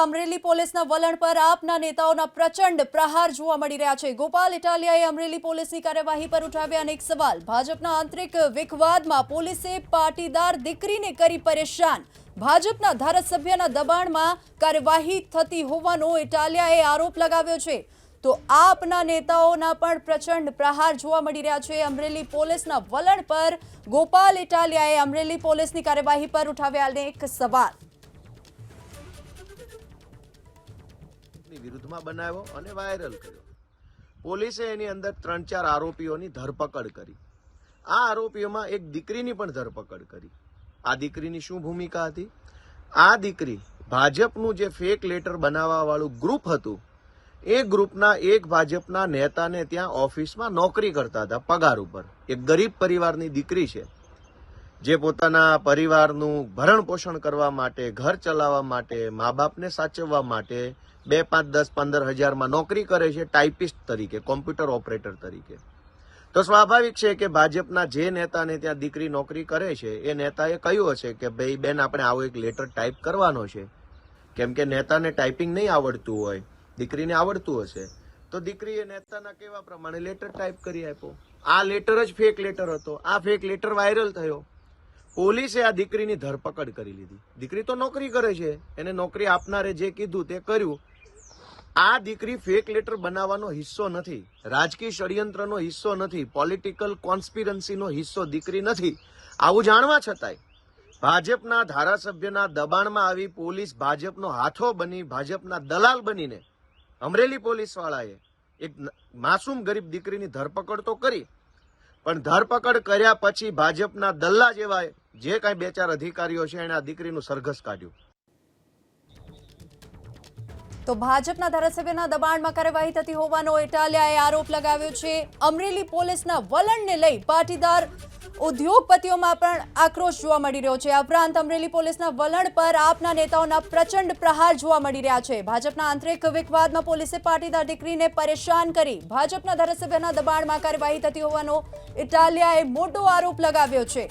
અમરેલી પોલીસના વલણ પર આપના નેતાઓના પ્રચંડ પ્રહાર જોવા મળી રહ્યા છે। ગોપાલ ઇટાલિયાએ અમરેલી પોલીસની કાર્યવાહી પર ઉઠાવ્યા અનેક સવાલ। ભાજપના આંતરિક વિખવાદમાં પોલીસે પાટીદાર દીકરીને કરી પરેશાન। ભાજપના ધારાસભ્યના દબાણમાં કાર્યવાહી થતી હોવાનો ઇટાલિયાએ આરોપ લગાવ્યો છે। તો આપના નેતાઓના પણ પ્રચંડ પ્રહાર જોવા મળી રહ્યા છે। અમરેલી પોલીસના વલણ પર ગોપાલ ઇટાલિયાએ અમરેલી પોલીસની કાર્યવાહી પર ઉઠાવ્યા અનેક સવાલ। વિરુદ્ધમાં બનાવ્યો અને વાયરલ કર્યો। પોલીસે એની અંદર 3-4 આરોપીઓની ધરપકડ કરી। આ આરોપીઓમાં એક દીકરીની પણ ધરપકડ કરી। આ દીકરીની શું ભૂમિકા હતી? આ દીકરી ભાજપનું જે ફેક લેટર બનાવવા વાળું ગ્રુપ હતું એ ગ્રુપના એક ભાજપના નેતાને ત્યાં ઓફિસમાં નોકરી કરતા હતા પગાર ઉપર। એક ગરીબ પરિવારની દીકરી છે જે પોતાના પરિવારનું ભરણ પોષણ કરવા માટે, ઘર ચલાવવા માટે, મા બાપને સાચવવા માટે 2, 5, 10, 15 હજારમાં નોકરી કરે છે ટાઈપિસ્ટ તરીકે, કોમ્પ્યુટર ઓપરેટર તરીકે। તો સ્વાભાવિક છે કે ભાજપના જે નેતાને ત્યાં દીકરી નોકરી કરે છે એ નેતાએ કહ્યું હશે કે ભાઈ બેન આપણે આવો એક લેટર ટાઈપ કરવાનો છે, કેમ કે નેતાને ટાઈપિંગ નહીં આવડતું હોય, દીકરીને આવડતું હશે। તો દીકરીએ નેતાના કહેવા પ્રમાણે લેટર ટાઈપ કરી આપ્યો। આ લેટર જ ફેક લેટર હતો। આ ફેક લેટર વાયરલ થયો। પોલીસે આ દીકરીની ધરપકડ કરી લીધી। દીકરી તો નોકરી કરે છે, એને નોકરી આપનારે જે કીધું તે કર્યું। આ દીકરી ફેક લેટર બનાવવાનો હિસ્સો નથી, રાજકીય ષડયંત્રનો હિસ્સો નથી, પોલિટિકલ કોન્સ્પિરન્સીનો હિસ્સો દીકરી નથી। આવું જાણવા છતાંય ભાજપના ધારાસભ્યના દબાણમાં આવી પોલીસ ભાજપનો હાથો બની, ભાજપના દલાલ બનીને અમરેલી પોલીસ વાળાએ એક માસૂમ ગરીબ દીકરીની ધરપકડ તો કરી, પણ ધરપકડ કર્યા પછી ભાજપના દલ્લા જેવા જે કાંઈ 2-4 અધિકારીઓ છે એને આ દીકરીનું સરઘસ કાઢ્યું। તો ભાજપના ધારાસભ્યના દબાણમાં કાર્યવાહી થતી હોવાનો ઇટાલિયાએ આરોપ લગાવ્યો છે। અમરેલી પોલીસના વલણને લઈ પાટીદાર ઉદ્યોગપતિઓમાં પણ આક્રોશ જોવા મળી રહ્યો છે। આ ઉપરાંત અમરેલી પોલીસના વલણ પર આપના નેતાઓના પ્રચંડ પ્રહાર જોવા મળી રહ્યા છે। ભાજપના આંતરિક વિખવાદમાં પોલીસે પાટીદાર દીકરીને પરેશાન કરી। ભાજપના ધારાસભ્યના દબાણમાં કાર્યવાહી થતી હોવાનો ઇટાલિયાએ મોટો આરોપ લગાવ્યો છે।